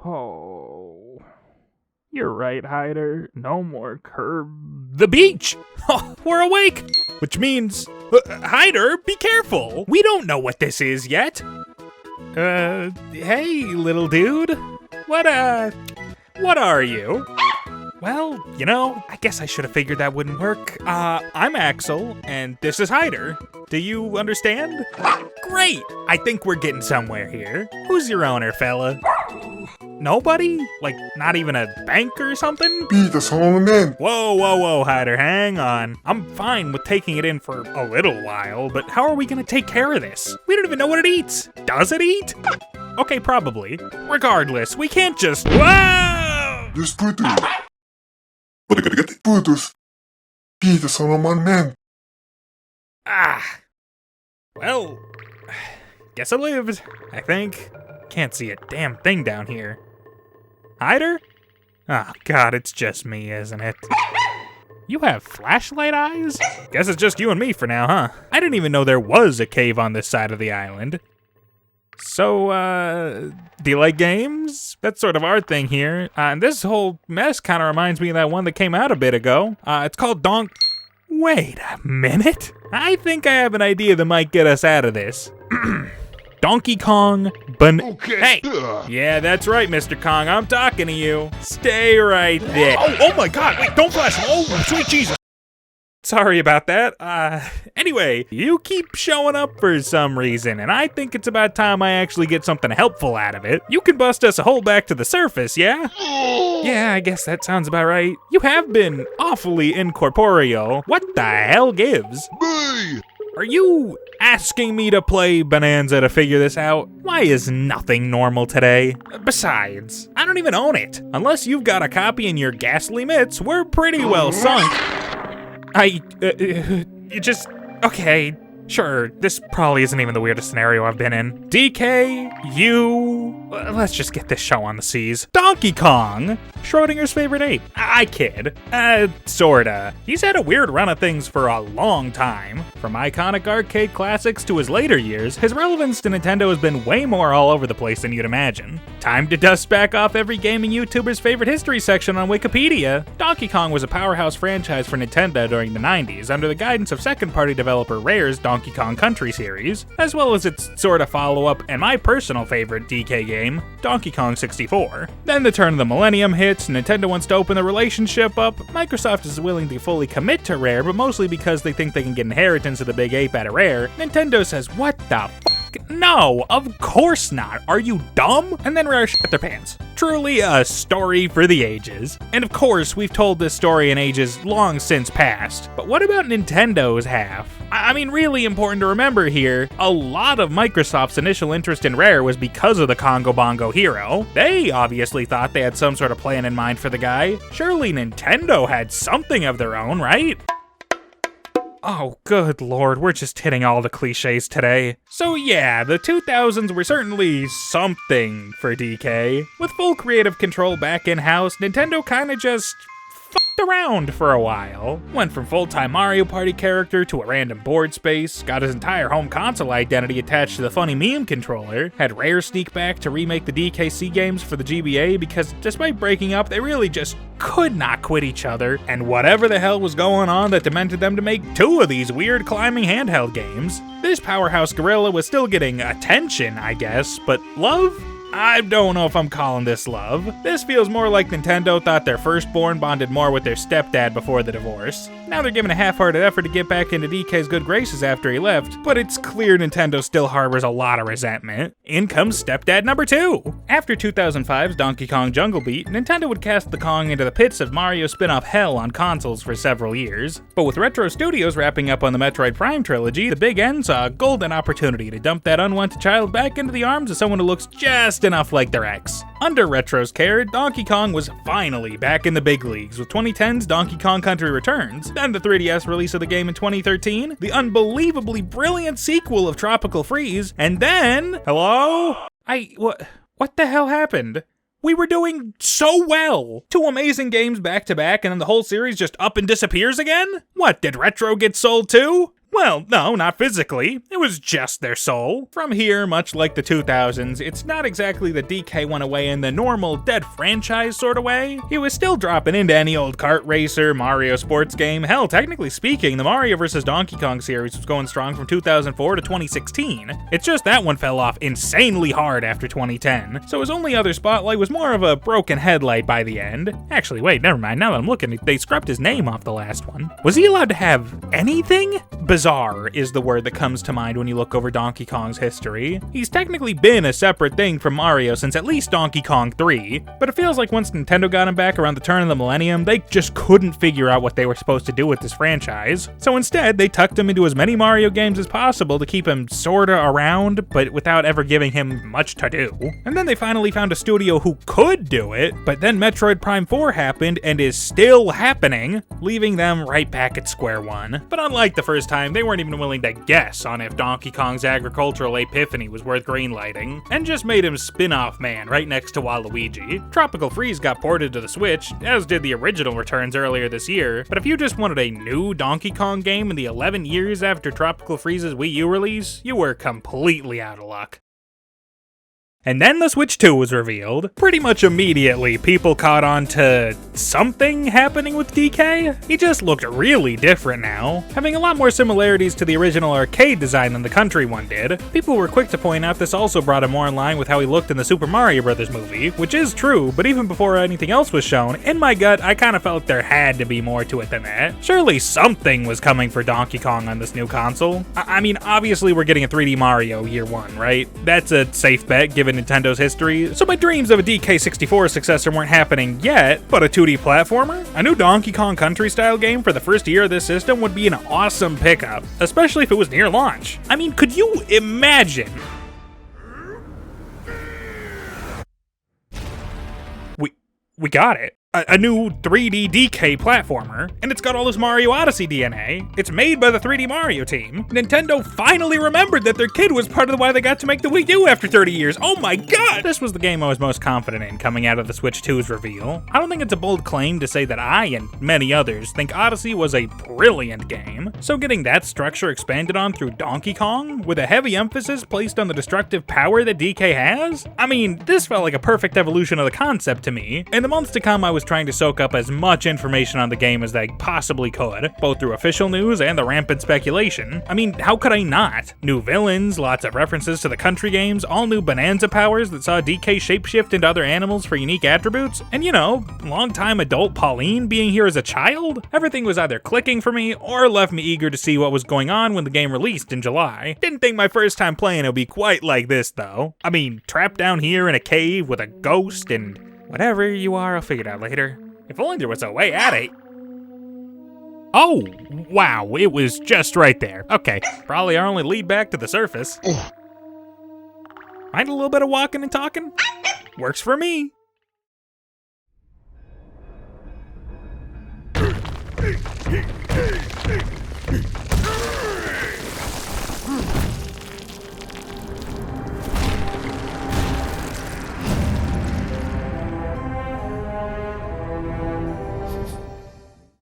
Oh. You're right, Hyder. No more curb. The beach! Oh, we're awake! Which means, Hyder, be careful! We don't know what this is yet! Hey, little dude. What are you? Well, you know, I guess I should have figured that wouldn't work. I'm Axel, and this is Hyder. Do you understand? Great! I think we're getting somewhere here. Who's your owner, fella? Nobody? Like, not even a bank or something? Whoa, Hyder, hang on. I'm fine with taking it in for a little while, but how are we gonna take care of this? We don't even know what it eats. Does it eat? Okay, probably. Regardless, we can't just— Whoa! Well, guess I lived, I think. Can't see a damn thing down here. Hyder? Oh god, it's just me, isn't it? You have flashlight eyes? Guess it's just you and me for now, huh? I didn't even know there was a cave on this side of the island. So, do you like games? That's sort of our thing here. And this whole mess kind of reminds me of that one that came out a bit ago. It's called Wait a minute. I think I have an idea that might get us out of this. Donkey Kong Okay. Hey! Yeah, that's right, Mr. Kong. I'm talking to you. Stay right there. Oh my god, wait, don't flash him. Oh, sweet Jesus. Sorry about that. Anyway, you keep showing up for some reason, and I think it's about time I actually get something helpful out of it. You can bust us a hole back to the surface, yeah? Yeah, I guess that sounds about right. You have been awfully incorporeal. What the hell gives? Are you asking me to play Bananza to figure this out? Why is nothing normal today? Besides, I don't even own it. Unless you've got a copy in your ghastly mitts, we're pretty well sunk. Okay, sure, this probably isn't even the weirdest scenario I've been in. DK, let's just get this show on the seas. Donkey Kong, Schrodinger's favorite ape. I kid. Sorta. He's had a weird run of things for a long time. From iconic arcade classics to his later years, his relevance to Nintendo has been way more all over the place than you'd imagine. Time to dust back off every gaming YouTuber's favorite history section on Wikipedia. Donkey Kong was a powerhouse franchise for Nintendo during the 90s under the guidance of second-party developer Rare's Donkey Kong Country series, as well as its sort of follow-up and my personal favorite DK game, Donkey Kong 64. Then the turn of the millennium hits, Nintendo wants to open the relationship up. Microsoft is willing to fully commit to Rare, but mostly because they think they can get inheritance of the big ape out of Rare. Nintendo says, what the f***? No, of course not. Are you dumb? And then Rare shit their pants. Truly a story for the ages. And of course, we've told this story in ages long since past. But what about Nintendo's half? I mean, really important to remember here, a lot of Microsoft's initial interest in Rare was because of the Congo Bongo hero. They obviously thought they had some sort of plan in mind for the guy. Surely Nintendo had something of their own, right? Oh, good lord, we're just hitting all the cliches today. So yeah, the 2000s were certainly something for DK. With full creative control back in-house, Nintendo kinda just fucked around for a while. Went from full-time Mario Party character to a random board space, got his entire home console identity attached to the funny meme controller, had Rare sneak back to remake the DKC games for the GBA because despite breaking up, they really just could not quit each other, and whatever the hell was going on that demented them to make 2 of these weird climbing handheld games. This powerhouse gorilla was still getting attention, I guess, but love? I don't know if I'm calling this love. This feels more like Nintendo thought their firstborn bonded more with their stepdad before the divorce. Now they're giving a half-hearted effort to get back into DK's good graces after he left, but it's clear Nintendo still harbors a lot of resentment. In comes stepdad number 2. After 2005's Donkey Kong Jungle Beat, Nintendo would cast the Kong into the pits of Mario spin-off hell on consoles for several years. But with Retro Studios wrapping up on the Metroid Prime trilogy, the Big N saw a golden opportunity to dump that unwanted child back into the arms of someone who looks just enough like their ex. Under Retro's care, Donkey Kong was finally back in the big leagues with 2010's Donkey Kong Country Returns, then the 3DS release of the game in 2013, the unbelievably brilliant sequel of Tropical Freeze, and then— Hello? What the hell happened? We were doing so well! 2 amazing games back to back and then the whole series just up and disappears again? What, did Retro get sold too? Well, no, not physically. It was just their soul. From here, much like the 2000s, it's not exactly that DK went away in the normal dead franchise sort of way. He was still dropping into any old kart racer, Mario sports game. Hell, technically speaking, the Mario vs. Donkey Kong series was going strong from 2004 to 2016. It's just that one fell off insanely hard after 2010, so his only other spotlight was more of a broken headlight by the end. Actually, wait, never mind, now that I'm looking, they scrubbed his name off the last one. Was he allowed to have anything? Bizarre is the word that comes to mind when you look over Donkey Kong's history. He's technically been a separate thing from Mario since at least Donkey Kong 3, but it feels like once Nintendo got him back around the turn of the millennium, they just couldn't figure out what they were supposed to do with this franchise. So instead, they tucked him into as many Mario games as possible to keep him sorta around, but without ever giving him much to do. And then they finally found a studio who could do it, but then Metroid Prime 4 happened and is still happening, leaving them right back at square one. But unlike the first time, they weren't even willing to guess on if Donkey Kong's agricultural epiphany was worth greenlighting, and just made him spin-off man right next to Waluigi. Tropical Freeze got ported to the Switch, as did the original Returns earlier this year, but if you just wanted a new Donkey Kong game in the 11 years after Tropical Freeze's Wii U release, you were completely out of luck. And then the Switch 2 was revealed. Pretty much immediately, people caught on to something happening with DK. He just looked really different now, having a lot more similarities to the original arcade design than the country one did. People were quick to point out this also brought him more in line with how he looked in the Super Mario Bros. Movie, which is true, but even before anything else was shown, in my gut, I kind of felt there had to be more to it than that. Surely something was coming for Donkey Kong on this new console. I mean, obviously we're getting a 3D Mario year one, right? That's a safe bet given Nintendo's history, so my dreams of a DK64 successor weren't happening yet, but a 2D platformer? A new Donkey Kong Country-style game for the first year of this system would be an awesome pickup, especially if it was near launch. I mean, could you imagine? We got it. A new 3D DK platformer, and it's got all this Mario Odyssey DNA. It's made by the 3D Mario team. Nintendo finally remembered that their kid was part of why they got to make the Wii U after 30 years. Oh my god! This was the game I was most confident in coming out of the Switch 2's reveal. I don't think it's a bold claim to say that I, and many others, think Odyssey was a brilliant game. So getting that structure expanded on through Donkey Kong, with a heavy emphasis placed on the destructive power that DK has? I mean, this felt like a perfect evolution of the concept to me. In the months to come, I was trying to soak up as much information on the game as I possibly could, both through official news and the rampant speculation. I mean, how could I not? New villains, lots of references to the country games, all new Bananza powers that saw DK shapeshift into other animals for unique attributes, and you know, longtime adult Pauline being here as a child? Everything was either clicking for me or left me eager to see what was going on when the game released in July. Didn't think my first time playing it would be quite like this though. I mean, trapped down here in a cave with a ghost and whatever you are, I'll figure it out later. If only there was a way at it. Oh, wow, it was just right there. Okay, probably our only lead back to the surface. Mind a little bit of walking and talking? Works for me.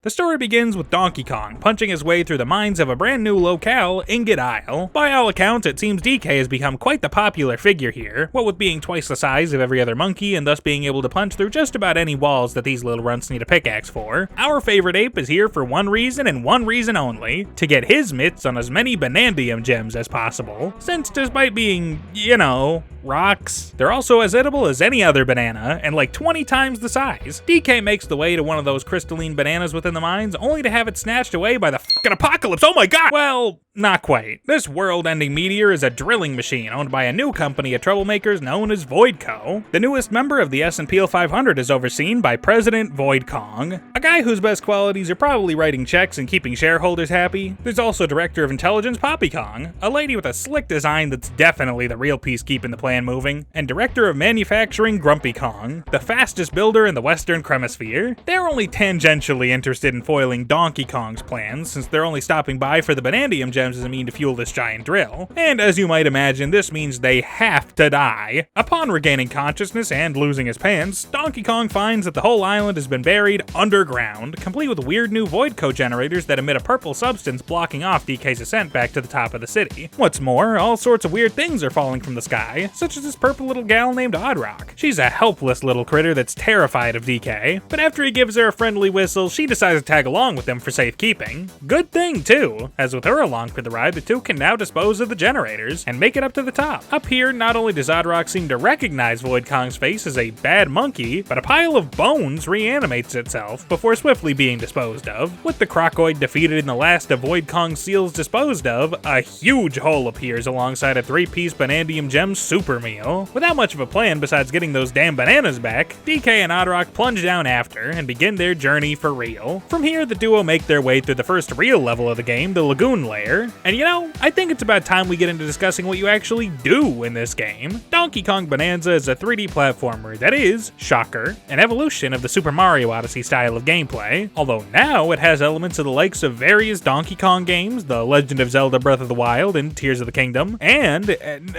The story begins with Donkey Kong punching his way through the mines of a brand new locale, Ingot Isle. By all accounts, it seems DK has become quite the popular figure here, what with being twice the size of every other monkey and thus being able to punch through just about any walls that these little runts need a pickaxe for. Our favorite ape is here for one reason and one reason only, to get his mitts on as many Banandium gems as possible, since despite being, you know, rocks, they're also as edible as any other banana, and like 20 times the size. DK makes the way to one of those crystalline bananas within the mines, only to have it snatched away by the fucking apocalypse. Oh my god! Well, not quite. This world-ending meteor is a drilling machine owned by a new company of troublemakers known as Voidco. The newest member of the S&P 500 is overseen by President Void Kong, a guy whose best qualities are probably writing checks and keeping shareholders happy. There's also Director of Intelligence Poppy Kong, a lady with a slick design that's definitely the real piece keeping the plan moving, and Director of Manufacturing Grumpy Kong, the fastest builder in the Western Cremasphere. They're only tangentially interested in foiling Donkey Kong's plans, since they're only stopping by for the Banandium gems as a mean to fuel this giant drill. And as you might imagine, this means they have to die. Upon regaining consciousness and losing his pants, Donkey Kong finds that the whole island has been buried underground, complete with weird new void co-generators that emit a purple substance blocking off DK's ascent back to the top of the city. What's more, all sorts of weird things are falling from the sky, such as this purple little gal named Oddrock. She's a helpless little critter that's terrified of DK, but after he gives her a friendly whistle, she decides to tag along with him for safekeeping. Good thing too, as with her along for the ride, the two can now dispose of the generators and make it up to the top. Up here, not only does Oddrock seem to recognize Void Kong's face as a bad monkey, but a pile of bones reanimates itself before swiftly being disposed of. With the Crocoid defeated and the last of Void Kong's seals disposed of, a huge hole appears alongside a 3-piece Banandium Gem super meal. Without much of a plan besides getting those damn bananas back, DK and Oddrock plunge down after and begin their journey for real. From here, the duo make their way through the first real level of the game, the Lagoon Lair, and you know, I think it's about time we get into discussing what you actually do in this game. Donkey Kong Bananza is a 3D platformer that is, shocker, an evolution of the Super Mario Odyssey style of gameplay, although now it has elements of the likes of various Donkey Kong games, The Legend of Zelda Breath of the Wild and Tears of the Kingdom, and,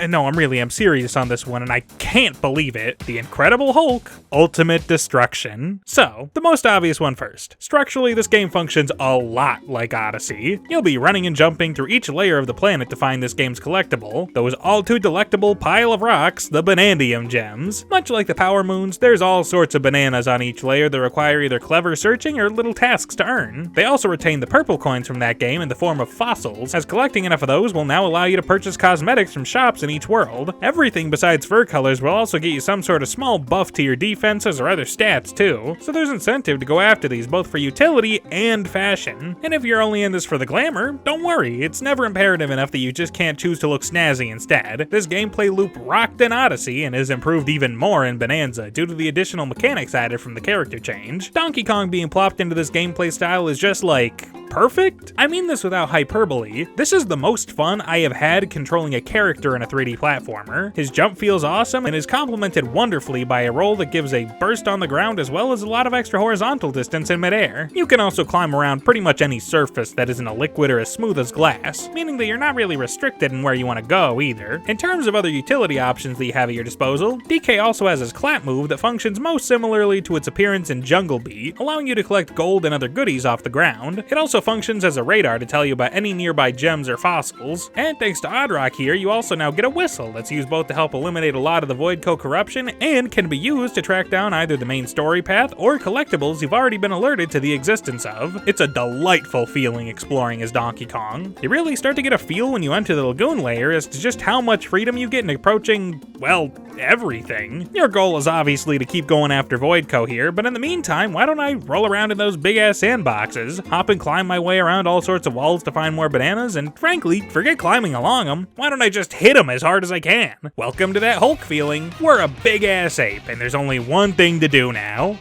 no, I'm serious on this one and I can't believe it, The Incredible Hulk Ultimate Destruction. So, the most obvious one first. Structurally, this game functions a lot like Odyssey. You'll be running and jumping through each layer of the planet to find this game's collectible, those all too delectable pile of rocks, the Banandium Gems. Much like the Power Moons, there's all sorts of bananas on each layer that require either clever searching or little tasks to earn. They also retain the purple coins from that game in the form of fossils, as collecting enough of those will now allow you to purchase cosmetics from shops in each world. Everything besides fur colors will also get you some sort of small buff to your defenses or other stats too, so there's incentive to go after these both for utility and fashion. And if you're only in this for the glamour, don't worry, it's never imperative enough that you just can't choose to look snazzy instead. This gameplay loop rocked in Odyssey and is improved even more in Bananza due to the additional mechanics added from the character change. Donkey Kong being plopped into this gameplay style is just like perfect? I mean this without hyperbole. This is the most fun I have had controlling a character in a 3D platformer. His jump feels awesome and is complemented wonderfully by a roll that gives a burst on the ground as well as a lot of extra horizontal distance in midair. You can also climb around pretty much any surface that isn't a liquid or as smooth as glass, meaning that you're not really restricted in where you want to go either. In terms of other utility options that you have at your disposal, DK also has his clap move that functions most similarly to its appearance in Jungle Beat, allowing you to collect gold and other goodies off the ground. It also functions as a radar to tell you about any nearby gems or fossils. And thanks to Oddrock here, you also now get a whistle that's used both to help eliminate a lot of the Void Co-corruption and can be used to track down either the main story path or collectibles you've already been alerted to the existence of. It's a delightful feeling exploring as Donkey Kong. You really start to get a feel when you enter the Lagoon Lair as to just how much freedom you get in approaching, well, everything. Your goal is obviously to keep going after Void Co here, but in the meantime, why don't I roll around in those big ass sandboxes, hop and climb my way around all sorts of walls to find more bananas, and frankly, forget climbing along them. Why don't I just hit them as hard as I can? Welcome to that Hulk feeling. We're a big ass ape, and there's only one thing to do now.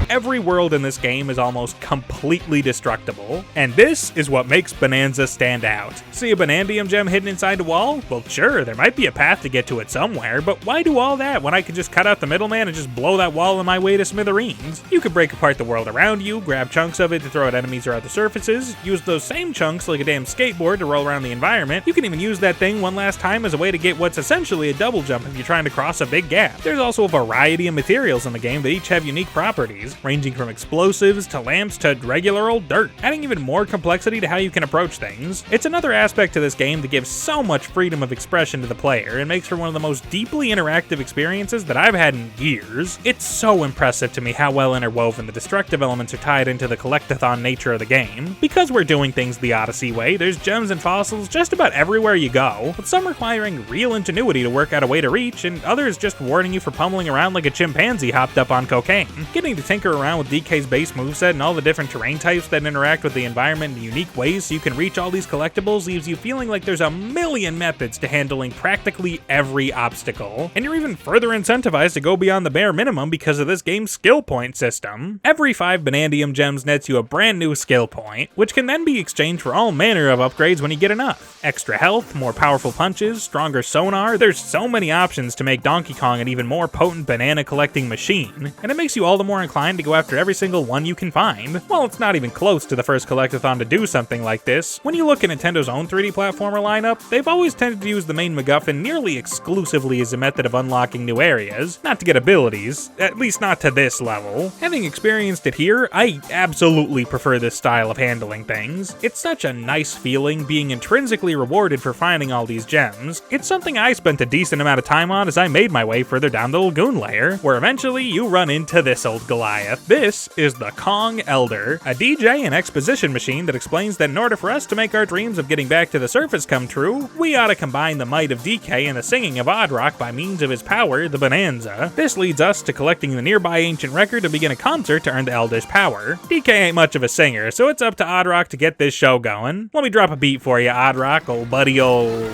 Every world in this game is almost completely destructible, and this is what makes Bananza stand out. See a Banandium Gem hidden inside a wall? Well sure, there might be a path to get to it somewhere, but why do all that when I could just cut out the middleman and just blow that wall on my way to smithereens? You could break apart the world around you, grab chunks of it to throw at enemies or other surfaces, use those same chunks like a damn skateboard to roll around the environment. You can even use that thing one last time as a way to get what's essentially a double jump if you're trying to cross a big gap. There's also a variety of materials in the game that each have unique properties, ranging from explosives to lamps to regular old dirt, adding even more complexity to how you can approach things. It's another aspect to this game that gives so much freedom of expression to the player and makes for one of the most deeply interactive experiences that I've had in years. It's so impressive to me how well interwoven the destructive elements are tied into the collectathon nature of the game. Because we're doing things the Odyssey way, there's gems and fossils just about everywhere you go, with some requiring real ingenuity to work out a way to reach, and others just warning you for pummeling around like a chimpanzee hopped up on cocaine. Getting to tinker around with DK's base moveset and all the different terrain types that interact with the environment in unique ways so you can reach all these collectibles leaves you feeling like there's a million methods to handling practically every obstacle. And you're even further incentivized to go beyond the bare minimum because of this game's skill point system. Every 5 Banandium Gems nets you a brand new skill point, which can then be exchanged for all manner of upgrades when you get enough. Extra health, more powerful punches, stronger sonar, there's so many options to make Donkey Kong an even more potent banana collecting machine, and it makes you all the more inclined to go after every single one you can find. While it's not even close to the first collectathon to do something like this, when you look at Nintendo's own 3D platformer lineup, they've always tended to use the main MacGuffin nearly exclusively as a method of unlocking new areas, not to get abilities, at least not to this level. Having experienced it here, I absolutely prefer this style of handling things. It's such a nice feeling being intrinsically rewarded for finding all these gems. It's something I spent a decent amount of time on as I made my way further down the lagoon layer, where eventually you run into this old Goliath. This is the Kong Elder, a DJ and exposition machine that explains that in order for us to make our dreams of getting back to the surface come true, we ought to combine the might of DK and the singing of Oddrock by means of his power, the Bananza. This leads us to collecting the nearby ancient record to begin a concert to earn the Elder's power. DK ain't much of a singer, so it's up to Oddrock to get this show going. Let me drop a beat for you, Oddrock, old buddy, old...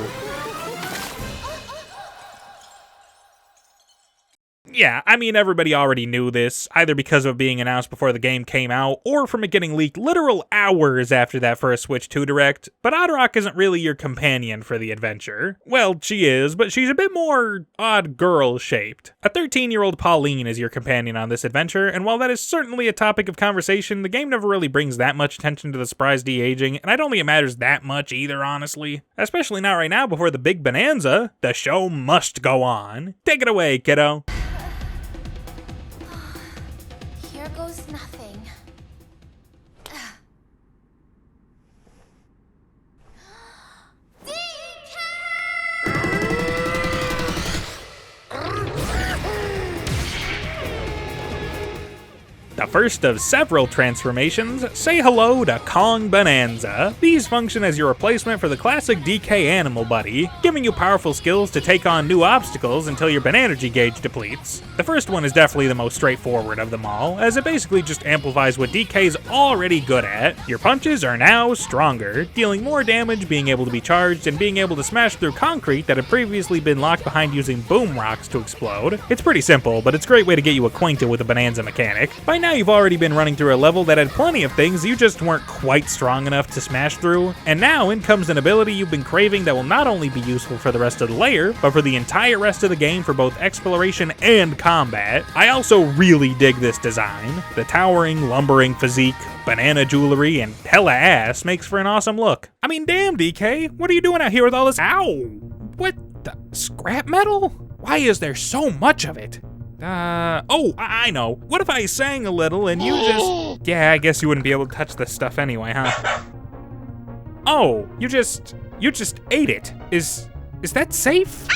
Yeah, I mean, everybody already knew this, either because of being announced before the game came out, or from it getting leaked literal hours after that first Switch 2 Direct, but Oddrock isn't really your companion for the adventure. Well, she is, but she's a bit more odd girl-shaped. A 13-year-old Pauline is your companion on this adventure, and while that is certainly a topic of conversation, the game never really brings that much attention to the surprise de-aging, and I don't think it matters that much either, honestly. Especially not right now before the big Bananza. The show must go on. Take it away, kiddo. Here goes nothing. The first of several transformations, say hello to Kong Bananza. These function as your replacement for the classic DK Animal Buddy, giving you powerful skills to take on new obstacles until your Banenergy gauge depletes. The first one is definitely the most straightforward of them all, as it basically just amplifies what DK's already good at. Your punches are now stronger, dealing more damage, being able to be charged, and being able to smash through concrete that had previously been locked behind using boom rocks to explode. It's pretty simple, but it's a great way to get you acquainted with the Bananza mechanic. By now you've already been running through a level that had plenty of things you just weren't quite strong enough to smash through, and now in comes an ability you've been craving that will not only be useful for the rest of the layer, but for the entire rest of the game for both exploration and combat. I also really dig this design. The towering, lumbering physique, banana jewelry, and hella ass makes for an awesome look. I mean, damn, DK, what are you doing out here with all this— Ow! What the— scrap metal? Why is there so much of it? I know. What if I sang a little and you just... Yeah, I guess you wouldn't be able to touch this stuff anyway, huh? Oh, you just ate it. Is that safe?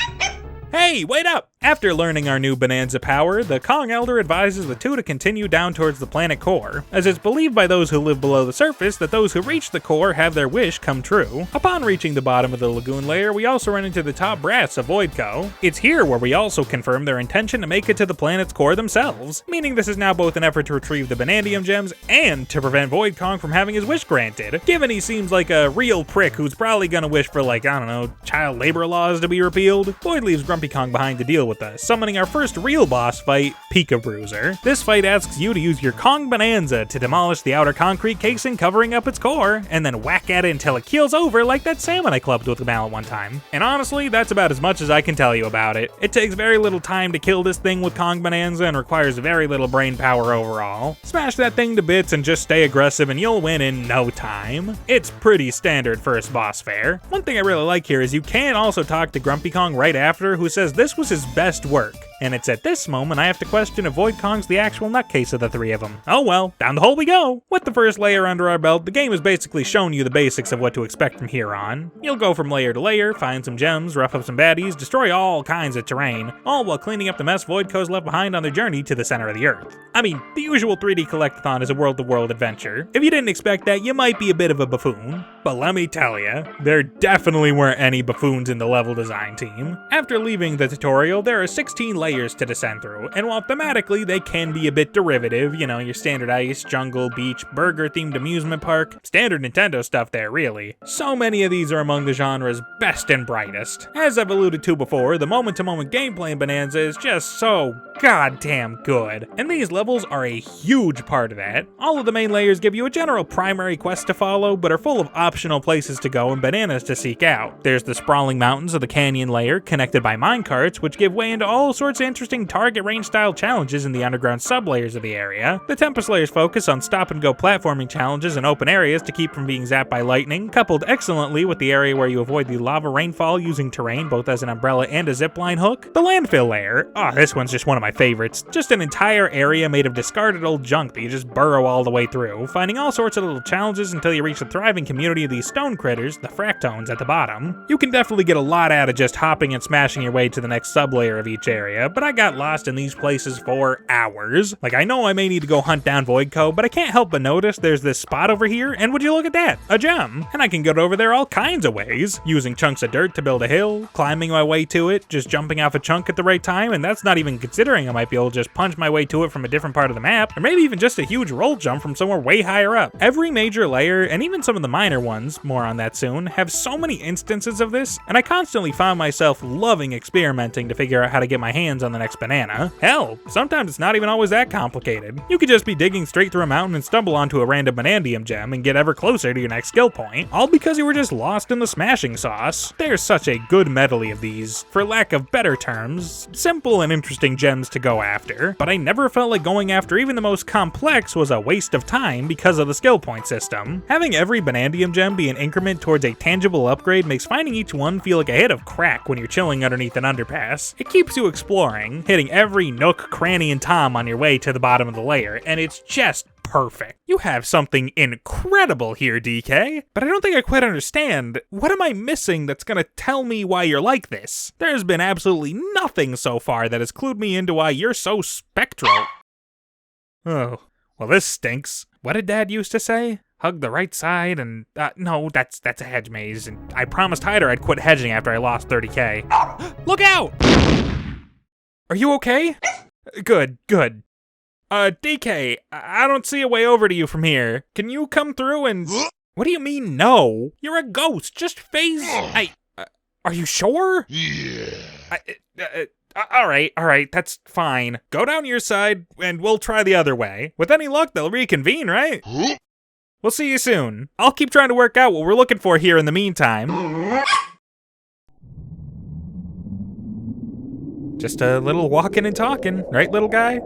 Hey, wait up! After learning our new Bananza power, the Kong Elder advises the two to continue down towards the planet core, as it's believed by those who live below the surface that those who reach the core have their wish come true. Upon reaching the bottom of the lagoon layer, we also run into the top brass of Voidco. It's here where we also confirm their intention to make it to the planet's core themselves, meaning this is now both an effort to retrieve the Banandium gems and to prevent Void Kong from having his wish granted, given he seems like a real prick who's probably gonna wish for, like, I don't know, child labor laws to be repealed. Void leaves Grumpy Kong behind to deal with us, summoning our first real boss fight, Pika Bruiser. This fight asks you to use your Kong Bananza to demolish the outer concrete casing covering up its core, and then whack at it until it keels over like that salmon I clubbed with a mallet one time. And honestly, that's about as much as I can tell you about it. It takes very little time to kill this thing with Kong Bananza and requires very little brain power overall. Smash that thing to bits and just stay aggressive and you'll win in no time. It's pretty standard first boss fare. One thing I really like here is you can also talk to Grumpy Kong right after, who says this was his best work. And it's at this moment I have to question if Void Kong's the actual nutcase of the three of them. Oh well, down the hole we go! With the first layer under our belt, the game has basically shown you the basics of what to expect from here on. You'll go from layer to layer, find some gems, rough up some baddies, destroy all kinds of terrain, all while cleaning up the mess Voidco's left behind on their journey to the center of the Earth. I mean, the usual 3D collectathon is a world-to-world adventure. If you didn't expect that, you might be a bit of a buffoon. But let me tell ya, there definitely weren't any buffoons in the level design team. After leaving the tutorial, there are 16 layers to descend through, and while thematically they can be a bit derivative, you know, your standard ice, jungle, beach, burger-themed amusement park, standard Nintendo stuff there, really. So many of these are among the genre's best and brightest. As I've alluded to before, the moment-to-moment gameplay in Bananza is just so goddamn good. And these levels are a huge part of that. All of the main layers give you a general primary quest to follow, but are full of optional places to go and bananas to seek out. There's the sprawling mountains of the canyon layer, connected by minecarts, which give way into all sorts of interesting target range style challenges in the underground sublayers of the area. The Tempest layers focus on stop and go platforming challenges in open areas to keep from being zapped by lightning, coupled excellently with the area where you avoid the lava rainfall using terrain both as an umbrella and a zipline hook. The landfill layer, this one's just one of my favorites. Just an entire area made of discarded old junk that you just burrow all the way through, finding all sorts of little challenges until you reach the thriving community of these stone critters, the fractones at the bottom. You can definitely get a lot out of just hopping and smashing your way to the next sublayer of each area, but I got lost in these places for hours. Like, I know I may need to go hunt down Voidco, but I can't help but notice there's this spot over here, and would you look at that? A gem. And I can get over there all kinds of ways. Using chunks of dirt to build a hill, climbing my way to it, just jumping off a chunk at the right time, and that's not even considering I might be able to just punch my way to it from a different part of the map, or maybe even just a huge roll jump from somewhere way higher up. Every major layer, and even some of the minor ones, more on that soon, have so many instances of this, and I constantly found myself loving experimenting to figure out how to get my hands on the next banana. Hell, sometimes it's not even always that complicated. You could just be digging straight through a mountain and stumble onto a random Banandium gem and get ever closer to your next skill point, all because you were just lost in the smashing sauce. There's such a good medley of these, for lack of better terms, simple and interesting gems to go after, but I never felt like going after even the most complex was a waste of time because of the skill point system. Having every Banandium gem be an increment towards a tangible upgrade makes finding each one feel like a hit of crack when you're chilling underneath an underpass. It keeps you exploring, hitting every nook, cranny, and tom on your way to the bottom of the layer, and it's just perfect. You have something incredible here, DK, but I don't think I quite understand. What am I missing that's gonna tell me why you're like this? There's been absolutely nothing so far that has clued me into why you're so spectral. Oh, well, this stinks. What did Dad used to say? Hug the right side and, no, that's a hedge maze, and I promised Hyder I'd quit hedging after I lost 30k. Look out! Are you okay? Good. DK, I don't see a way over to you from here. Can you come through and... What do you mean, no? You're a ghost, just phase... are you sure? Yeah. Alright, that's fine. Go down your side, and we'll try the other way. With any luck, they'll reconvene, right? We'll see you soon. I'll keep trying to work out what we're looking for here in the meantime. Just a little walking and talking, right, little guy?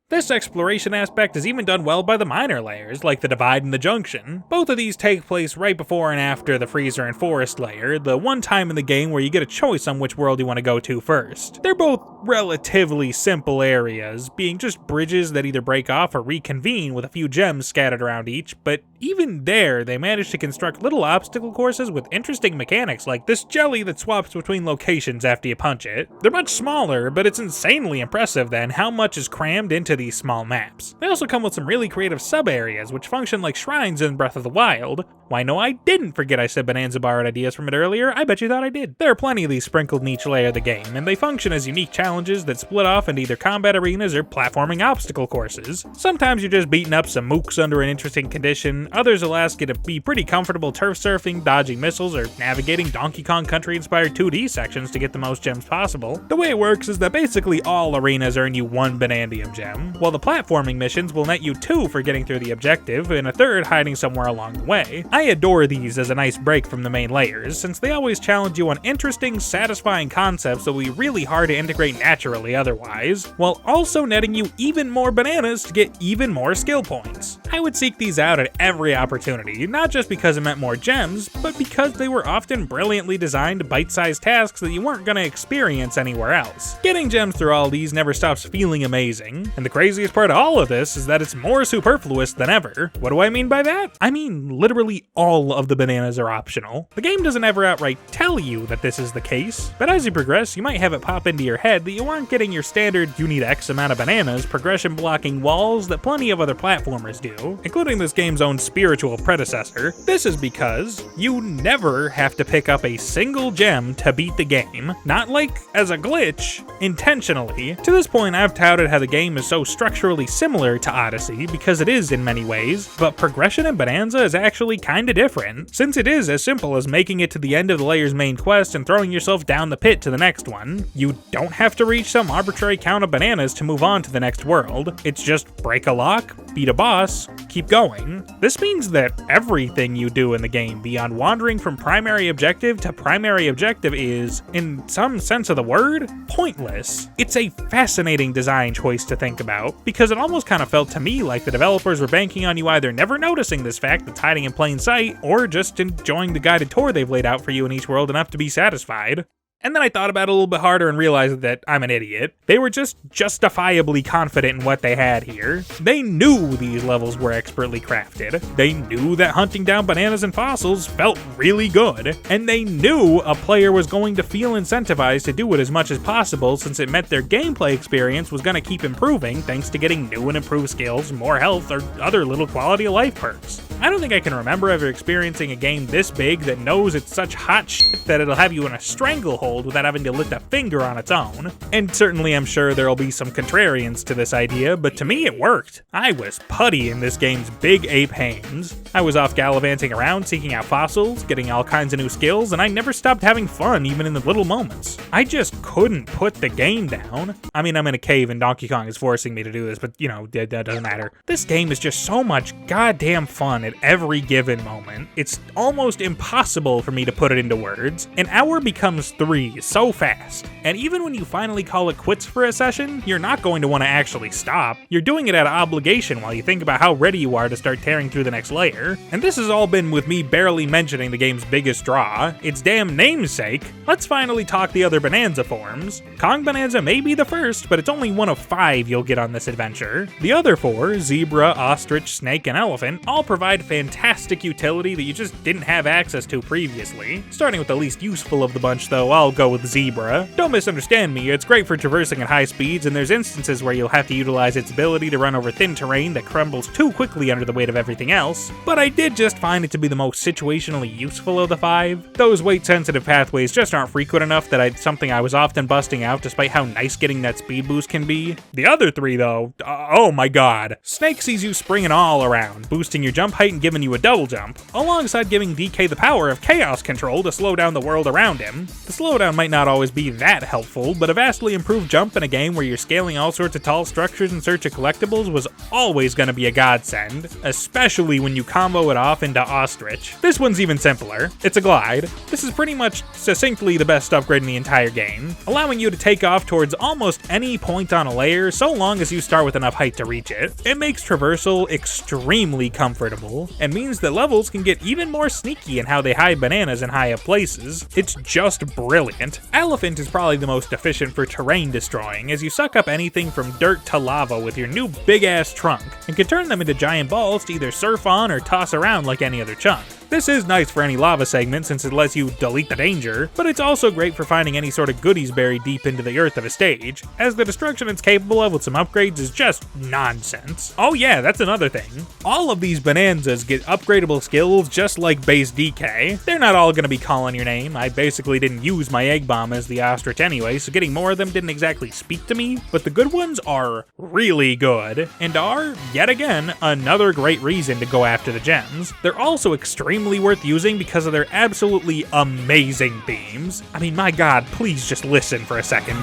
This exploration aspect is even done well by the minor layers, like the Divide and the Junction. Both of these take place right before and after the Freezer and Forest layer, the one time in the game where you get a choice on which world you want to go to first. They're both relatively simple areas, being just bridges that either break off or reconvene with a few gems scattered around each, but even there, they manage to construct little obstacle courses with interesting mechanics like this jelly that swaps between locations after you punch it. They're much smaller, but it's insanely impressive then how much is crammed into these small maps. They also come with some really creative sub-areas which function like shrines in Breath of the Wild. Why no, I didn't forget I said Bananza borrowed ideas from it earlier, I bet you thought I did. There are plenty of these sprinkled in each layer of the game, and they function as unique challenges that split off into either combat arenas or platforming obstacle courses. Sometimes you're just beating up some mooks under an interesting condition, others will ask you to be pretty comfortable turf surfing, dodging missiles, or navigating Donkey Kong Country-inspired 2D sections to get the most gems possible. The way it works is that basically all arenas earn you one Banandium gem, while the platforming missions will net you 2 for getting through the objective, and a 3rd hiding somewhere along the way. I adore these as a nice break from the main layers, since they always challenge you on interesting, satisfying concepts that will be really hard to integrate naturally otherwise, while also netting you even more bananas to get even more skill points. I would seek these out at every opportunity, not just because it meant more gems, but because they were often brilliantly designed bite-sized tasks that you weren't going to experience anywhere else. Getting gems through all these never stops feeling amazing, and the craziest part of all of this is that it's more superfluous than ever. What do I mean by that? I mean literally all of the bananas are optional. The game doesn't ever outright tell you that this is the case, but as you progress, you might have it pop into your head that you aren't getting your standard you need X amount of bananas progression blocking walls that plenty of other platformers do, including this game's own spiritual predecessor. This is because you never have to pick up a single gem to beat the game, not like as a glitch, intentionally. To this point, I've touted how the game is so structurally similar to Odyssey because it is in many ways, but progression in Bananza is actually kinda different, since it is as simple as making it to the end of the layer's main quest and throwing yourself down the pit to the next one. You don't have have to reach some arbitrary count of bananas to move on to the next world. It's just break a lock, beat a boss, keep going. This means that everything you do in the game beyond wandering from primary objective to primary objective is, in some sense of the word, pointless. It's a fascinating design choice to think about, because it almost kind of felt to me like the developers were banking on you either never noticing this fact that's hiding in plain sight, or just enjoying the guided tour they've laid out for you in each world enough to be satisfied. And then I thought about it a little bit harder and realized that I'm an idiot. They were just justifiably confident in what they had here. They knew these levels were expertly crafted. They knew that hunting down bananas and fossils felt really good. And they knew a player was going to feel incentivized to do it as much as possible, since it meant their gameplay experience was going to keep improving thanks to getting new and improved skills, more health, or other little quality of life perks. I don't think I can remember ever experiencing a game this big that knows it's such hot shit that it'll have you in a stranglehold without having to lift a finger on its own. And certainly I'm sure there'll be some contrarians to this idea, but to me it worked. I was putty in this game's big ape hands. I was off gallivanting around seeking out fossils, getting all kinds of new skills, and I never stopped having fun even in the little moments. I just couldn't put the game down. I mean, I'm in a cave and Donkey Kong is forcing me to do this, but you know, that doesn't matter. This game is just so much goddamn fun at every given moment. It's almost impossible for me to put it into words. An hour becomes 3 so fast. And even when you finally call it quits for a session, you're not going to want to actually stop. You're doing it out of obligation while you think about how ready you are to start tearing through the next layer. And this has all been with me barely mentioning the game's biggest draw, its damn namesake. Let's finally talk the other Bananza forms. Kong Bananza may be the first, but it's only one of 5 you'll get on this adventure. The other 4, zebra, ostrich, snake, and elephant, all provide fantastic utility that you just didn't have access to previously. Starting with the least useful of the bunch though, I'll go with zebra. Don't misunderstand me, it's great for traversing at high speeds, and there's instances where you'll have to utilize its ability to run over thin terrain that crumbles too quickly under the weight of everything else, but I did just find it to be the most situationally useful of the 5. Those weight-sensitive pathways just aren't frequent enough that it's something I was often busting out despite how nice getting that speed boost can be. The other 3 though, oh my god. Snake sees you springing all around, boosting your jump height and giving you a double jump, alongside giving DK the power of chaos control to slow down the world around him. The slowdown might not always be that helpful, but a vastly improved jump in a game where you're scaling all sorts of tall structures in search of collectibles was always going to be a godsend, especially when you combo it off into Ostrich. This one's even simpler. It's a glide. This is pretty much succinctly the best upgrade in the entire game, allowing you to take off towards almost any point on a layer so long as you start with enough height to reach it. It makes traversal extremely comfortable, and means that levels can get even more sneaky in how they hide bananas in high up places. It's just brilliant. Elephant is probably the most efficient for terrain destroying, as you suck up anything from dirt to lava with your new big ass trunk, and can turn them into giant balls to either surf on or toss around like any other chunk. This is nice for any lava segment since it lets you delete the danger, but it's also great for finding any sort of goodies buried deep into the earth of a stage, as the destruction it's capable of with some upgrades is just nonsense. Oh yeah, that's another thing. All of these Bananzas get upgradable skills just like base DK. They're not all gonna be calling your name. I basically didn't use my egg bomb as the ostrich anyway, so getting more of them didn't exactly speak to me, but the good ones are really good, and are, yet again, another great reason to go after the gems. They're also extremely worth using because of their absolutely amazing themes. I mean, my god, please just listen for a second.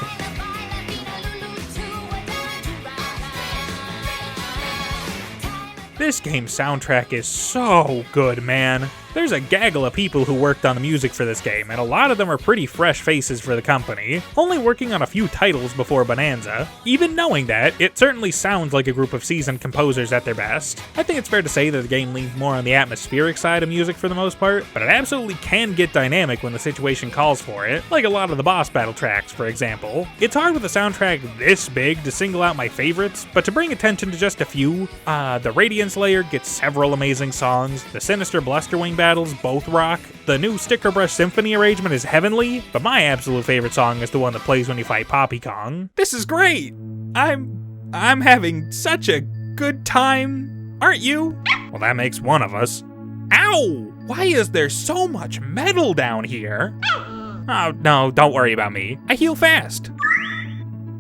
This game's soundtrack is so good, man. There's a gaggle of people who worked on the music for this game, and a lot of them are pretty fresh faces for the company, only working on a few titles before Bananza. Even knowing that, it certainly sounds like a group of seasoned composers at their best. I think it's fair to say that the game leans more on the atmospheric side of music for the most part, but it absolutely can get dynamic when the situation calls for it, like a lot of the boss battle tracks, for example. It's hard with a soundtrack this big to single out my favorites, but to bring attention to just a few, the Radiance Layer gets several amazing songs, the Sinister Blusterwing battles both rock, the new Sticker Brush Symphony arrangement is heavenly, but my absolute favorite song is the one that plays when you fight Poppy Kong. This is great! I'm having such a good time, aren't you? Well, that makes one of us. Ow! Why is there so much metal down here? Oh, no, don't worry about me. I heal fast.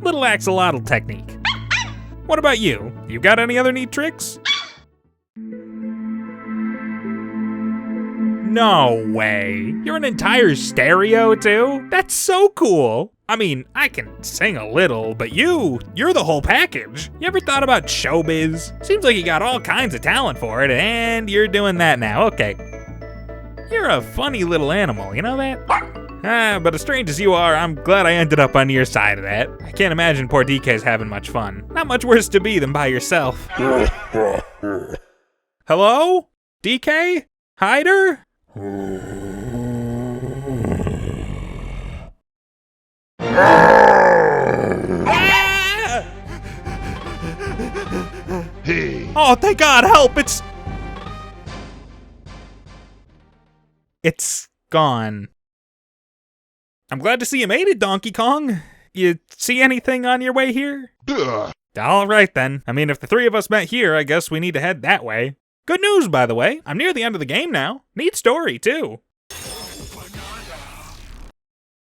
Little axolotl technique. What about you? You got any other neat tricks? No way. You're an entire stereo too? That's so cool. I mean, I can sing a little, but you're the whole package. You ever thought about showbiz? Seems like you got all kinds of talent for it, and you're doing that now. Okay. You're a funny little animal, you know that? But as strange as you are, I'm glad I ended up on your side of that. I can't imagine poor DK's having much fun. Not much worse to be than by yourself. Hello? DK? Hyder? Hey. Oh, thank God, help! It's gone. I'm glad to see you made it, Donkey Kong. You see anything on your way here? Ugh. All right then. I mean, if the three of us met here, I guess we need to head that way. Good news, by the way. I'm near the end of the game now. Neat story, too.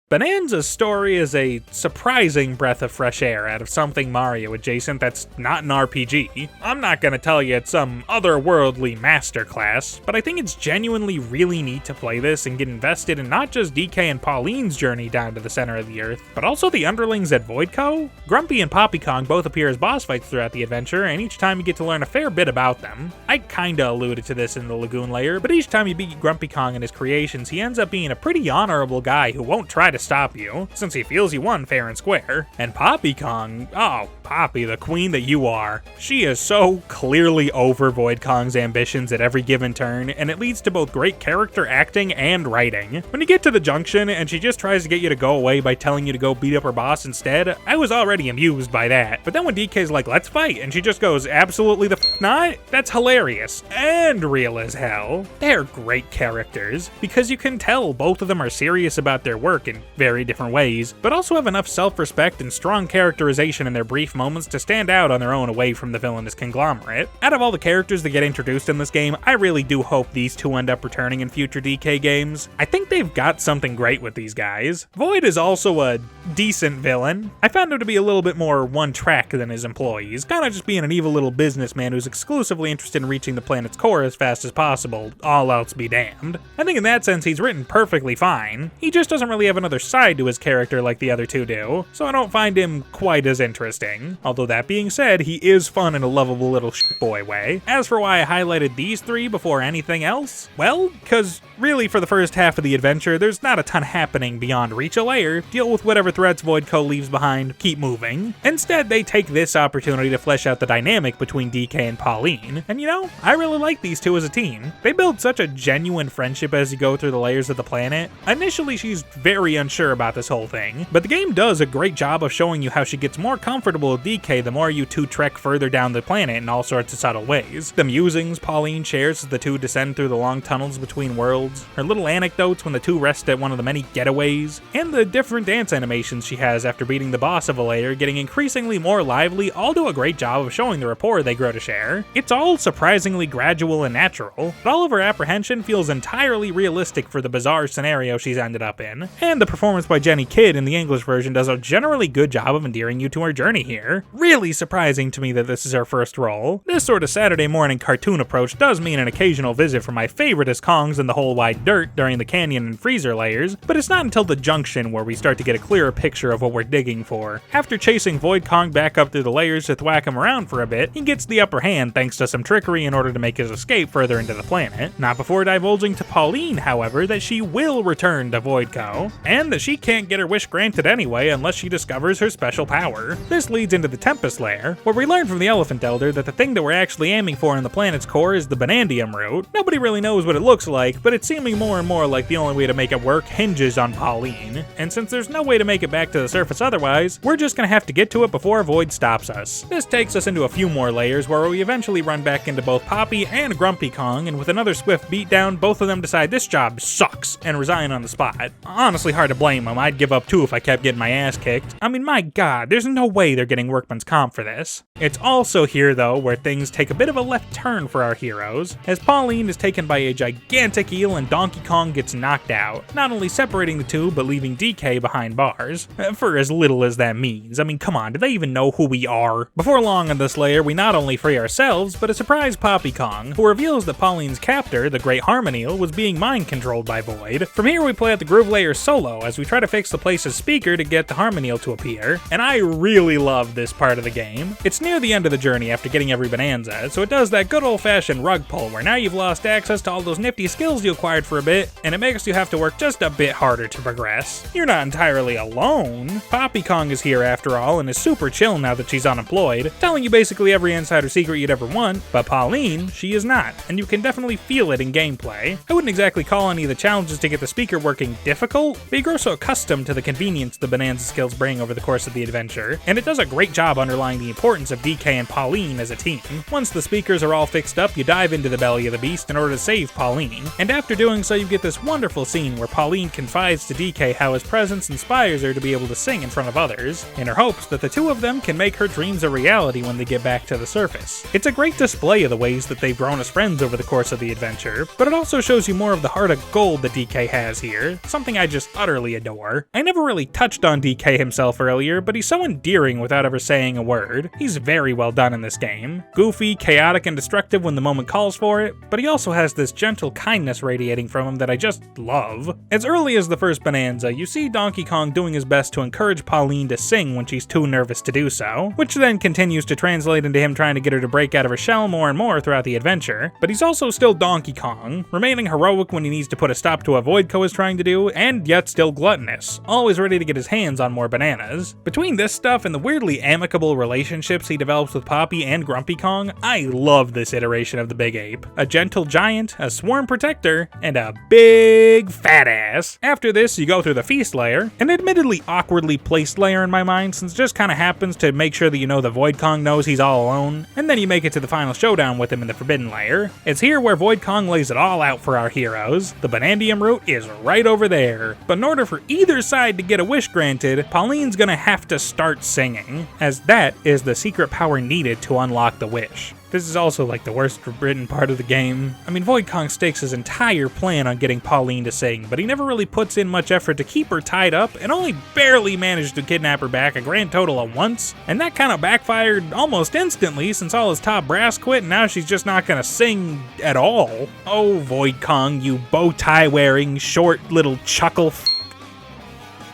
Bananza's story is a surprising breath of fresh air out of something Mario adjacent that's not an RPG. I'm not gonna tell you it's some otherworldly masterclass, but I think it's genuinely really neat to play this and get invested in not just DK and Pauline's journey down to the center of the earth, but also the underlings at Voidco. Grumpy and Poppy Kong both appear as boss fights throughout the adventure, and each time you get to learn a fair bit about them. I kinda alluded to this in the Lagoon layer, but each time you beat Grumpy Kong and his creations, he ends up being a pretty honorable guy who won't try to stop you, since he feels you won fair and square. And Poppy Kong, oh, Poppy, the queen that you are. She is so clearly over Void Kong's ambitions at every given turn, and it leads to both great character acting and writing. When you get to the junction and she just tries to get you to go away by telling you to go beat up her boss instead, I was already amused by that. But then when DK's like, let's fight, and she just goes, absolutely the f not, that's hilarious. And real as hell. They're great characters, because you can tell both of them are serious about their work in very different ways, but also have enough self-respect and strong characterization in their brief moments to stand out on their own away from the villainous conglomerate. Out of all the characters that get introduced in this game, I really do hope these two end up returning in future DK games. I think they've got something great with these guys. Void is also a decent villain. I found him to be a little bit more one-track than his employees, kinda just being an evil little businessman who's exclusively interested in reaching the planet's core as fast as possible, all else be damned. I think in that sense he's written perfectly fine. He just doesn't really have another side to his character like the other two do, so I don't find him quite as interesting. Although that being said, he is fun in a lovable little shitboy way. As for why I highlighted these three before anything else, well, cause really for the first half of the adventure, there's not a ton happening beyond reach a layer, deal with whatever threats Voidco leaves behind, keep moving. Instead, they take this opportunity to flesh out the dynamic between DK and Pauline, and you know, I really like these two as a team. They build such a genuine friendship as you go through the layers of the planet. Initially, she's very unsure about this whole thing, but the game does a great job of showing you how she gets more comfortable with DK the more you two trek further down the planet in all sorts of subtle ways. The musings Pauline shares as the two descend through the long tunnels between worlds, her little anecdotes when the two rest at one of the many getaways, and the different dance animations she has after beating the boss of a layer getting increasingly more lively all do a great job of showing the rapport they grow to share. It's all surprisingly gradual and natural, but all of her apprehension feels entirely realistic for the bizarre scenario she's ended up in, and the performance by Jenny Kidd in the English version does a generally good job of endearing you to her journey here. Really surprising to me that this is her first role. This sort of Saturday morning cartoon approach does mean an occasional visit from my favoriteest Kongs in the whole wide dirt during the canyon and freezer layers, but it's not until the junction where we start to get a clearer picture of what we're digging for. After chasing Void Kong back up through the layers to thwack him around for a bit, he gets the upper hand thanks to some trickery in order to make his escape further into the planet. Not before divulging to Pauline, however, that she will return to Voidco, and that she can't get her wish granted anyway unless she discovers her special power. This leads into the Tempest layer, where we learn from the Elephant Elder that the thing that we're actually aiming for in the planet's core is the Banandium root. Nobody really knows what it looks like, but it's seeming more and more like the only way to make it work hinges on Pauline. And since there's no way to make it back to the surface otherwise, we're just gonna have to get to it before Void stops us. This takes us into a few more layers where we eventually run back into both Poppy and Grumpy Kong, and with another swift beatdown, both of them decide this job sucks and resign on the spot. Honestly hard hard to blame them. I'd give up too if I kept getting my ass kicked. I mean, my god, there's no way they're getting workman's comp for this. It's also here, though, where things take a bit of a left turn for our heroes, as Pauline is taken by a gigantic eel and Donkey Kong gets knocked out, not only separating the two, but leaving DK behind bars. For as little as that means. I mean, come on, do they even know who we are? Before long on this layer, we not only free ourselves, but a surprise Poppy Kong, who reveals that Pauline's captor, the Great Harmonial, was being mind-controlled by Void. From here, we play at the groove layer solo, as we try to fix the place's speaker to get the Harmonial to appear, and I really love this part of the game. It's near the end of the journey after getting every Bananza, so it does that good old-fashioned rug pull, where now you've lost access to all those nifty skills you acquired for a bit, and it makes you have to work just a bit harder to progress. You're not entirely alone. Poppy Kong is here after all, and is super chill now that she's unemployed, telling you basically every insider secret you'd ever want, but Pauline, she is not, and you can definitely feel it in gameplay. I wouldn't exactly call any of the challenges to get the speaker working difficult, but you grow so accustomed to the convenience the Bananza skills bring over the course of the adventure, and it does a great job underlying the importance of DK and Pauline as a team. Once the speakers are all fixed up, you dive into the belly of the beast in order to save Pauline, and after doing so you get this wonderful scene where Pauline confides to DK how his presence inspires her to be able to sing in front of others, in her hopes that the two of them can make her dreams a reality when they get back to the surface. It's a great display of the ways that they've grown as friends over the course of the adventure, but it also shows you more of the heart of gold that DK has here, something I just utterly adore. I never really touched on DK himself earlier, but he's so endearing without ever saying a word. He's very well done in this game. Goofy, chaotic, and destructive when the moment calls for it, but he also has this gentle kindness radiating from him that I just love. As early as the first Bananza, you see Donkey Kong doing his best to encourage Pauline to sing when she's too nervous to do so, which then continues to translate into him trying to get her to break out of her shell more and more throughout the adventure. But he's also still Donkey Kong, remaining heroic when he needs to put a stop to what Voidco is trying to do, and yet still gluttonous, always ready to get his hands on more bananas. Between this stuff and the weirdly amicable relationships he develops with Poppy and Grumpy Kong, I love this iteration of the Big Ape. A gentle giant, a swarm protector, and a big fat ass. After this, you go through the feast layer, an admittedly awkwardly placed layer in my mind, since it just kinda happens to make sure that you know the Void Kong knows he's all alone, and then you make it to the final showdown with him in the Forbidden Layer. It's here where Void Kong lays it all out for our heroes. The Banandium route is right over there, but in order for either side to get a wish granted, Pauline's gonna have to start singing, as that is the secret power needed to unlock the wish. This is also like the worst written part of the game. I mean, Void Kong stakes his entire plan on getting Pauline to sing, but he never really puts in much effort to keep her tied up, and only barely managed to kidnap her back a grand total of once. And that kind of backfired almost instantly, since all his top brass quit and now she's just not gonna sing at all. Oh, Void Kong, you bow tie wearing, short little chuckle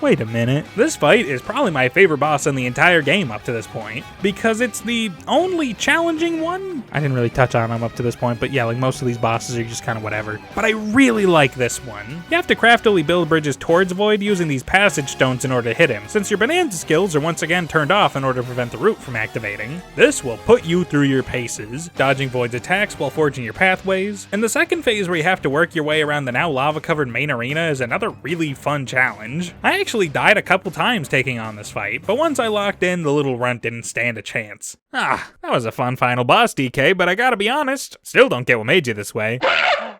Wait a minute. This fight is probably my favorite boss in the entire game up to this point, because it's the only challenging one. I didn't really touch on him up to this point, but yeah, like most of these bosses are just kind of whatever. But I really like this one. You have to craftily build bridges towards Void using these passage stones in order to hit him, since your Bananza skills are once again turned off in order to prevent the route from activating. This will put you through your paces, dodging Void's attacks while forging your pathways. And the second phase, where you have to work your way around the now lava-covered main arena, is another really fun challenge. I actually died a couple times taking on this fight, but once I locked in, the little runt didn't stand a chance. That was a fun final boss, DK, but I gotta be honest, still don't get what made you this way.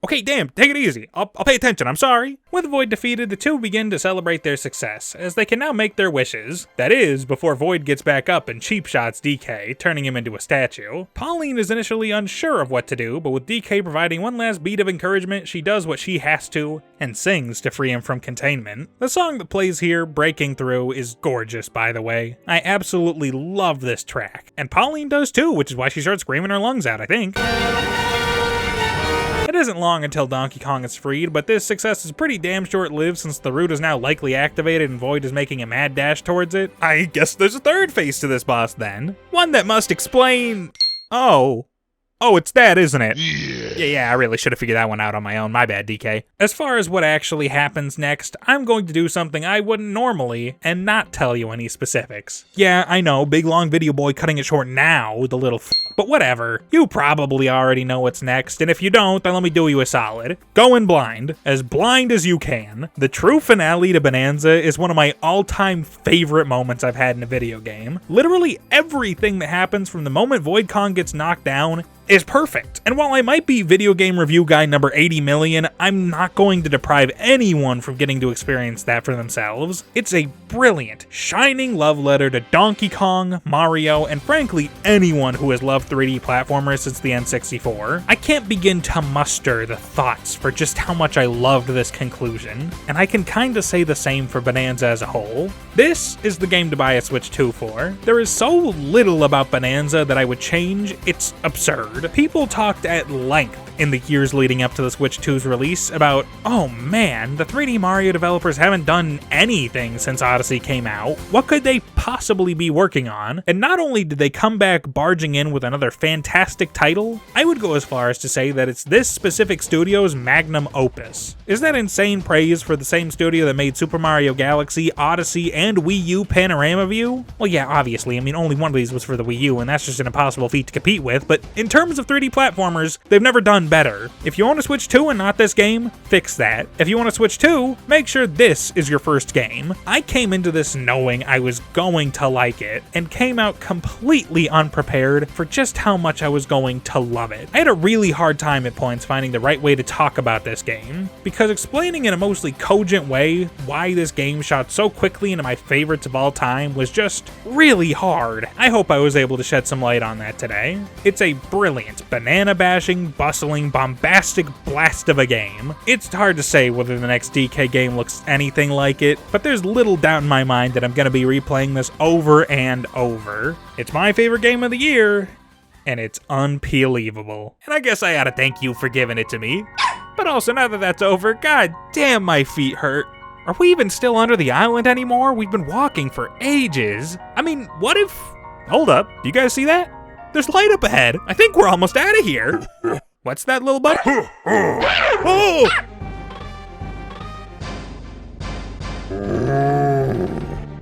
Okay, damn, take it easy. I'll pay attention, I'm sorry. With Void defeated, the two begin to celebrate their success, as they can now make their wishes. That is, before Void gets back up and cheap shots DK, turning him into a statue. Pauline is initially unsure of what to do, but with DK providing one last beat of encouragement, she does what she has to, and sings to free him from containment. The song that plays here, Breaking Through, is gorgeous, by the way. I absolutely love this track, and Pauline does too, which is why she starts screaming her lungs out, I think. It isn't long until Donkey Kong is freed, but this success is pretty damn short-lived since the route is now likely activated and Void is making a mad dash towards it. I guess there's a third phase to this boss then. One that must explain... Oh, it's that, isn't it? Yeah, I really should have figured that one out on my own. My bad, DK. As far as what actually happens next, I'm going to do something I wouldn't normally and not tell you any specifics. Yeah, I know, big long video boy cutting it short now, the little but whatever. You probably already know what's next, and if you don't, then let me do you a solid. Go in blind as you can. The true finale to Bananza is one of my all-time favorite moments I've had in a video game. Literally everything that happens from the moment Void Kong gets knocked down is perfect. And while I might be video game review guy number 80 million, I'm not going to deprive anyone from getting to experience that for themselves. It's a brilliant, shining love letter to Donkey Kong, Mario, and frankly anyone who has loved 3D platformers since the N64. I can't begin to muster the thoughts for just how much I loved this conclusion, and I can kinda say the same for Bananza as a whole. This is the game to buy a Switch 2 for. There is so little about Bananza that I would change, it's absurd. People talked at length in the years leading up to the Switch 2's release about, oh man, the 3D Mario developers haven't done anything since Odyssey came out. What could they possibly be working on? And not only did they come back barging in with another fantastic title, I would go as far as to say that it's this specific studio's magnum opus. Is that insane praise for the same studio that made Super Mario Galaxy, Odyssey, and Wii U Panorama View? Well, yeah, obviously, I mean, only one of these was for the Wii U, and that's just an impossible feat to compete with, but in terms of 3D platformers, they've never done better. If you own a Switch 2 and not this game, fix that. If you want a Switch 2, make sure this is your first game. I came into this knowing I was going to like it, and came out completely unprepared for just how much I was going to love it. I had a really hard time at points finding the right way to talk about this game, because explaining in a mostly cogent way why this game shot so quickly into my favorites of all time was just really hard. I hope I was able to shed some light on that today. It's a brilliant, banana-bashing, bustling, bombastic blast of a game. It's hard to say whether the next DK game looks anything like it, but there's little doubt in my mind that I'm going to be replaying this over and over. It's my favorite game of the year, and it's unbelievable. And I guess I ought to thank you for giving it to me. But also, now that that's over, god damn my feet hurt. Are we even still under the island anymore? We've been walking for ages. I mean, what if... Hold up, do you guys see that? There's light up ahead. I think we're almost out of here. What's that, little buddy? Oh!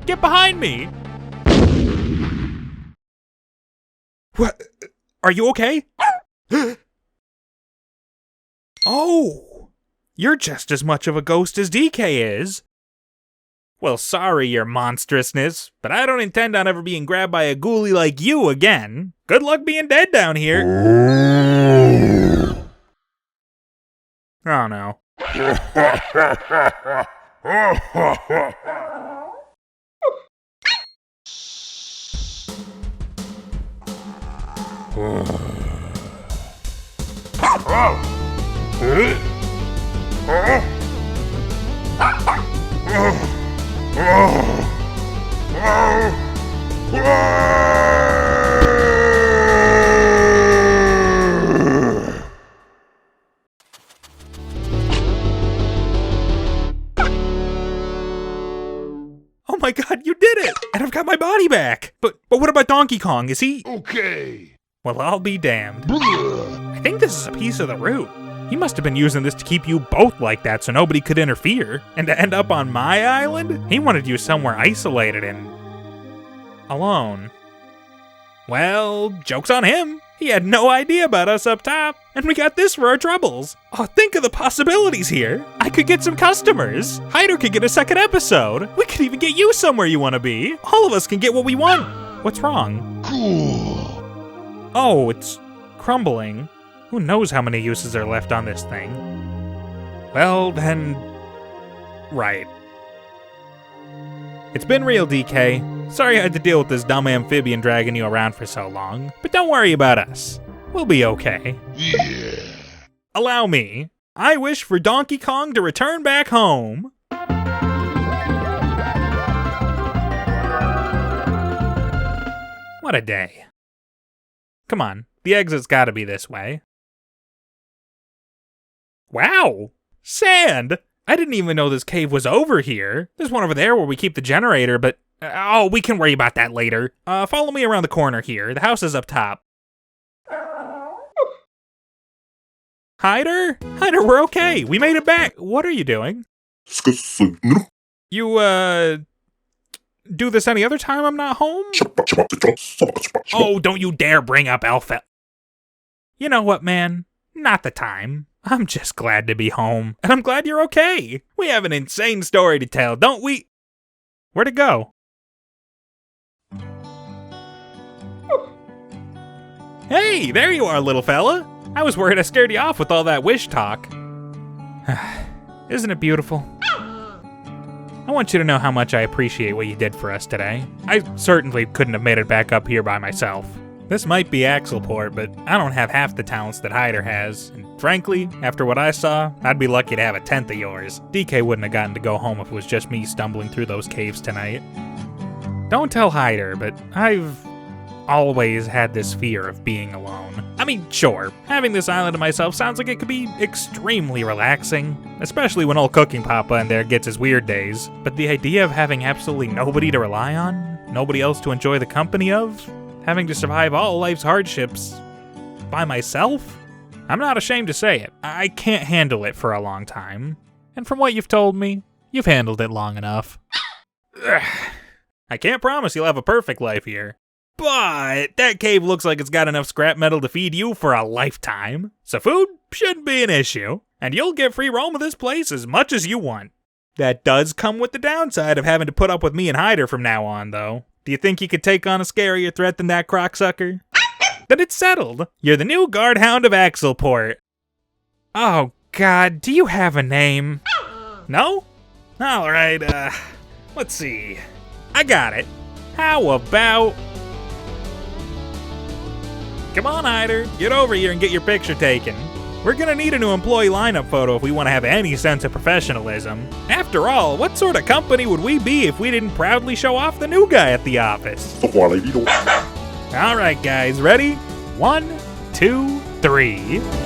Get behind me! What? Are you okay? Oh! You're just as much of a ghost as DK is. Well, sorry, your monstrousness, but I don't intend on ever being grabbed by a ghoulie like you again. Good luck being dead down here. Oh no. Oh my god, you did it! And I've got my body back! But what about Donkey Kong? Is he... Okay. Well, I'll be damned. I think this is a piece of the root. He must have been using this to keep you both like that so nobody could interfere. And to end up on my island? He wanted you somewhere isolated and... alone. Well, joke's on him. He had no idea about us up top. And we got this for our troubles. Oh, think of the possibilities here. I could get some customers. Hyder could get a second episode. We could even get you somewhere you want to be. All of us can get what we want. What's wrong? Cool. Oh, it's crumbling. Who knows how many uses are left on this thing? Well, then... right. It's been real, DK. Sorry I had to deal with this dumb amphibian dragging you around for so long. But don't worry about us. We'll be okay. Yeah. Allow me. I wish for Donkey Kong to return back home. What a day. Come on, the exit's gotta be this way. Wow! Sand! I didn't even know this cave was over here. There's one over there where we keep the generator, but... oh, we can worry about that later. Follow me around the corner here. The house is up top. Hyder? Hyder, we're okay. We made it back. What are you doing? You, do this any other time I'm not home? Oh, don't you dare bring up Alpha. You know what, man? Not the time. I'm just glad to be home. And I'm glad you're okay. We have an insane story to tell, don't we? Where'd it go? Hey, there you are, little fella. I was worried I scared you off with all that wish talk. Isn't it beautiful? I want you to know how much I appreciate what you did for us today. I certainly couldn't have made it back up here by myself. This might be AxelPort, but I don't have half the talents that Hyder has. And frankly, after what I saw, I'd be lucky to have a tenth of yours. DK wouldn't have gotten to go home if it was just me stumbling through those caves tonight. Don't tell Hyder, but I've always had this fear of being alone. I mean, sure, having this island to myself sounds like it could be extremely relaxing, especially when old Cooking Papa in there gets his weird days. But the idea of having absolutely nobody to rely on, nobody else to enjoy the company of, having to survive all life's hardships by myself? I'm not ashamed to say it. I can't handle it for a long time. And from what you've told me, you've handled it long enough. I can't promise you'll have a perfect life here. But that cave looks like it's got enough scrap metal to feed you for a lifetime. So food shouldn't be an issue. And you'll get free roam of this place as much as you want. That does come with the downside of having to put up with me and Hyder from now on, though. Do you think you could take on a scarier threat than that crocksucker? Then it's settled. You're the new guard hound of AxelPort. Oh, God, do you have a name? No? Alright, let's see. I got it. How about... Come on, Hyder, get over here and get your picture taken. We're gonna need a new employee lineup photo if we want to have any sense of professionalism. After all, what sort of company would we be if we didn't proudly show off the new guy at the office? Alright guys, ready? 1, 2, 3...